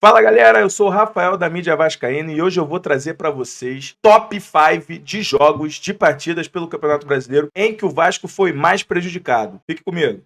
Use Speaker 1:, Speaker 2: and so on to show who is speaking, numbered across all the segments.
Speaker 1: Fala galera, eu sou o Rafael da mídia vascaína e hoje eu vou trazer para vocês top 5 de jogos de partidas pelo Campeonato Brasileiro em que o Vasco foi mais prejudicado. Fique comigo.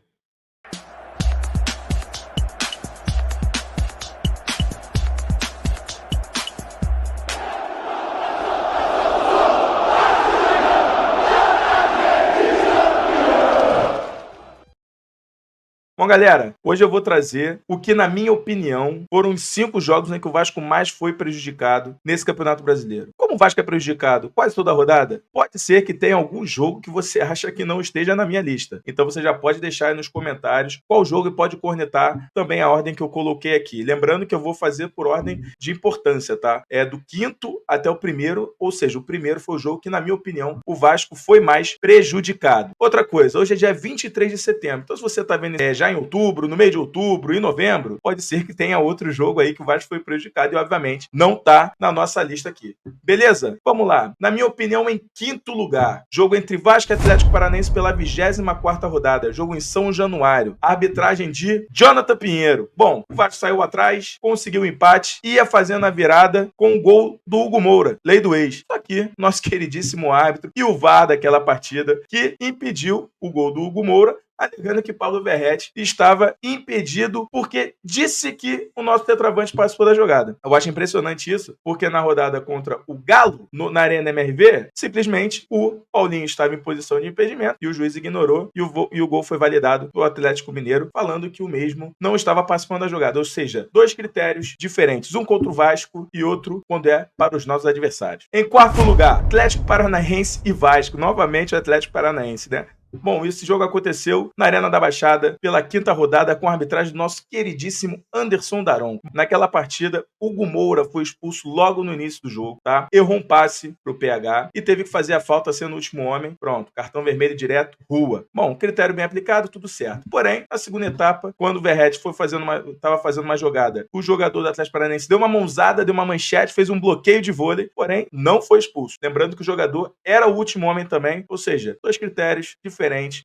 Speaker 1: Bom, galera, hoje eu vou trazer o que, na minha opinião, foram os 5 jogos em que o Vasco mais foi prejudicado nesse Campeonato Brasileiro. Como o Vasco é prejudicado quase toda a rodada, pode ser que tenha algum jogo que você acha que não esteja na minha lista. Então você já pode deixar aí nos comentários qual jogo e pode cornetar também a ordem que eu coloquei aqui. Lembrando que eu vou fazer por ordem de importância, tá? É do quinto até o primeiro, ou seja, o primeiro foi o jogo que, na minha opinião, o Vasco foi mais prejudicado. Outra coisa, hoje é dia 23 de setembro, então se você tá vendo já em outubro, no meio de outubro, em novembro, pode ser que tenha outro jogo aí que o Vasco foi prejudicado e, obviamente, não tá na nossa lista aqui. Beleza? Vamos lá. Na minha opinião, em quinto lugar, jogo entre Vasco e Atlético Paranaense pela 24ª rodada, jogo em São Januário, arbitragem de Jonathan Pinheiro. Bom, o Vasco saiu atrás, conseguiu o empate, ia fazendo a virada com o gol do Hugo Moura, lei do ex. Só que nosso queridíssimo árbitro e o VAR daquela partida que impediu o gol do Hugo Moura, alegando que Paulo Verratti estava impedido porque disse que o nosso centroavante participou da jogada. Eu acho impressionante isso, porque na rodada contra o Galo, na Arena MRV, simplesmente o Paulinho estava em posição de impedimento e o juiz ignorou e o gol foi validado pelo Atlético Mineiro, falando que o mesmo não estava participando da jogada. Ou seja, dois critérios diferentes, um contra o Vasco e outro quando é para os nossos adversários. Em quarto lugar, Atlético Paranaense e Vasco. Novamente o Atlético Paranaense, né? Bom, esse jogo aconteceu na Arena da Baixada pela quinta rodada com a arbitragem do nosso queridíssimo Anderson Daronco. Naquela partida, Hugo Moura foi expulso logo no início do jogo, tá? Errou um passe pro PH e teve que fazer a falta sendo o último homem. Pronto, cartão vermelho direto, rua. Bom, critério bem aplicado, tudo certo. Porém, na segunda etapa, quando o Verratti estava fazendo uma jogada, o jogador do Atlético Paranaense deu uma mãozada, deu uma manchete, fez um bloqueio de vôlei, porém, não foi expulso. Lembrando que o jogador era o último homem também, ou seja, dois critérios diferentes,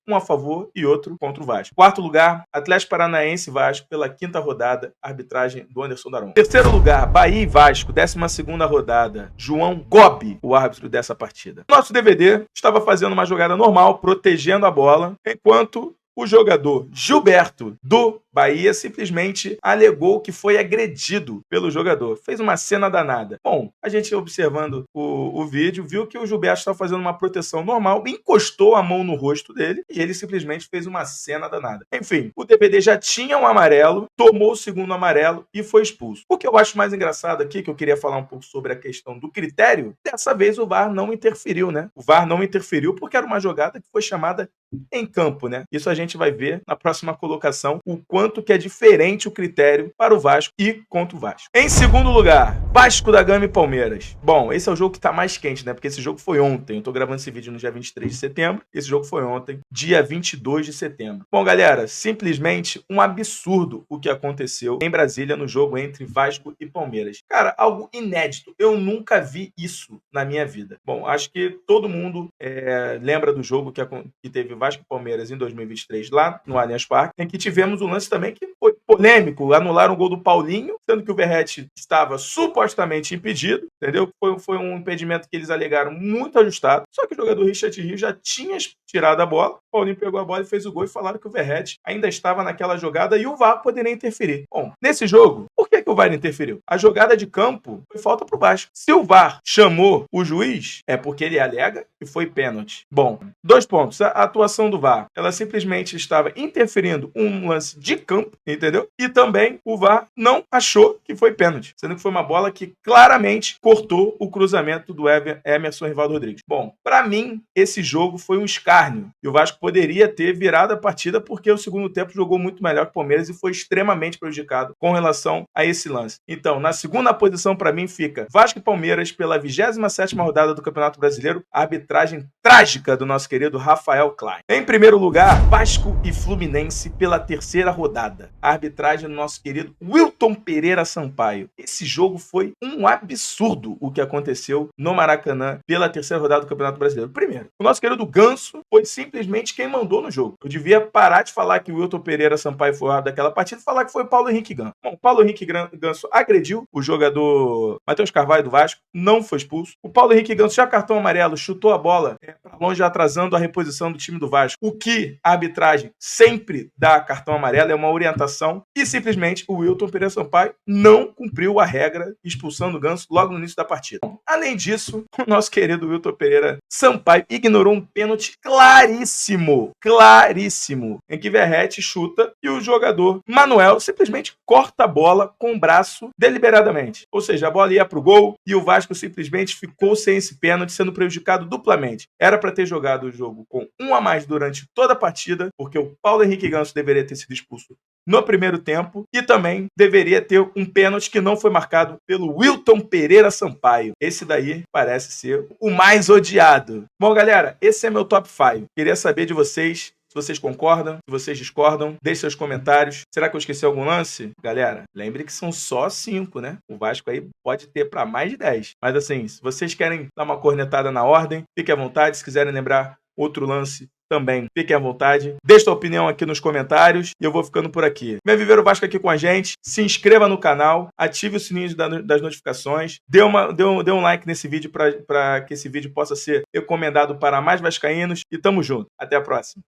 Speaker 1: um a favor e outro contra o Vasco. Quarto lugar, Atlético Paranaense e Vasco pela quinta rodada, arbitragem do Anderson Daronco. Terceiro lugar, Bahia e Vasco, 12ª rodada, João Gobi, o árbitro dessa partida. Nosso DVD estava fazendo uma jogada normal, protegendo a bola, enquanto o jogador Gilberto do Bahia simplesmente alegou que foi agredido pelo jogador. Fez uma cena danada. Bom, a gente observando o vídeo, viu que o Gilberto estava fazendo uma proteção normal, encostou a mão no rosto dele e ele simplesmente fez uma cena danada. Enfim, o DVD já tinha um amarelo, tomou o segundo amarelo e foi expulso. O que eu acho mais engraçado aqui, que eu queria falar um pouco sobre a questão do critério, dessa vez o VAR não interferiu, né? O VAR não interferiu porque era uma jogada que foi chamada em campo, né? Isso a gente vai ver na próxima colocação, o quanto que é diferente o critério para o Vasco e contra o Vasco. Em segundo lugar, Vasco da Gama e Palmeiras. Bom, esse é o jogo que tá mais quente, né? Porque esse jogo foi ontem. Eu tô gravando esse vídeo no dia 23 de setembro. Esse jogo foi ontem, dia 22 de setembro. Bom, galera, simplesmente um absurdo o que aconteceu em Brasília no jogo entre Vasco e Palmeiras. Cara, algo inédito. Eu nunca vi isso na minha vida. Bom, acho que todo mundo lembra do jogo que teve Vasco e Palmeiras em 2023 lá no Allianz Parque, em que tivemos um lance também que foi polêmico, anularam o gol do Paulinho, sendo que o Verratti estava supostamente impedido, entendeu? Foi um impedimento que eles alegaram muito ajustado, só que o jogador Richard Rios já tinha tirado a bola, o Paulinho pegou a bola e fez o gol e falaram que o Verratti ainda estava naquela jogada e o VAR poderia interferir. Bom, nesse jogo, por que o VAR interferiu? A jogada de campo foi falta pro Vasco. Se o VAR chamou o juiz, é porque ele alega que foi pênalti. Bom, 2 pontos. A atuação do VAR, ela simplesmente estava interferindo um lance de campo, entendeu? E também o VAR não achou que foi pênalti, sendo que foi uma bola que claramente cortou o cruzamento do Emerson Rivaldo Rodrigues. Bom, para mim, esse jogo foi um escárnio e o Vasco poderia ter virado a partida porque o segundo tempo jogou muito melhor que o Palmeiras e foi extremamente prejudicado com relação a esse lance. Então, na segunda posição para mim fica Vasco e Palmeiras pela 27ª rodada do Campeonato Brasileiro, a arbitragem trágica do nosso querido Rafael Clay. Sampaio. Em primeiro lugar, Vasco e Fluminense pela terceira rodada. A arbitragem do nosso querido Wilton Pereira Sampaio. Esse jogo foi um absurdo o que aconteceu no Maracanã pela terceira rodada do Campeonato Brasileiro. Primeiro, o nosso querido Ganso foi simplesmente quem mandou no jogo. Eu devia parar de falar que o Wilton Pereira Sampaio foi o árbitro daquela partida e falar que foi o Paulo Henrique Ganso. Bom, o Paulo Henrique Ganso agrediu o jogador Matheus Carvalho do Vasco, não foi expulso. O Paulo Henrique Ganso já cartão amarelo, chutou a bola para longe, atrasando a reposição do time do Vasco. O que a arbitragem sempre dá cartão amarelo é uma orientação e simplesmente o Wilton Pereira Sampaio não cumpriu a regra, expulsando o Ganso logo no início da partida. Além disso, o nosso querido Wilton Pereira Sampaio ignorou um pênalti claríssimo, em que Verratti chuta e o jogador Manuel simplesmente corta a bola com o braço deliberadamente. Ou seja, a bola ia para o gol e o Vasco simplesmente ficou sem esse pênalti, sendo prejudicado duplamente. Era para ter jogado o jogo com um a mais durante toda a partida, porque o Paulo Henrique Ganso deveria ter sido expulso no primeiro tempo e também deveria ter um pênalti que não foi marcado pelo Wilton Pereira Sampaio. Esse daí parece ser o mais odiado. Bom, galera, esse é meu top 5. Queria saber de vocês se vocês concordam, se vocês discordam. Deixe seus comentários. Será que eu esqueci algum lance? Galera, lembre que são só 5, né? O Vasco aí pode ter para mais de 10. Mas assim, se vocês querem dar uma cornetada na ordem, fiquem à vontade. Se quiserem lembrar outro lance, também fiquem à vontade. Deixe sua opinião aqui nos comentários e eu vou ficando por aqui. Vem viver o Vasco aqui com a gente. Se inscreva no canal, ative o sininho das notificações, dê um like nesse vídeo para que esse vídeo possa ser recomendado para mais vascaínos e tamo junto. Até a próxima.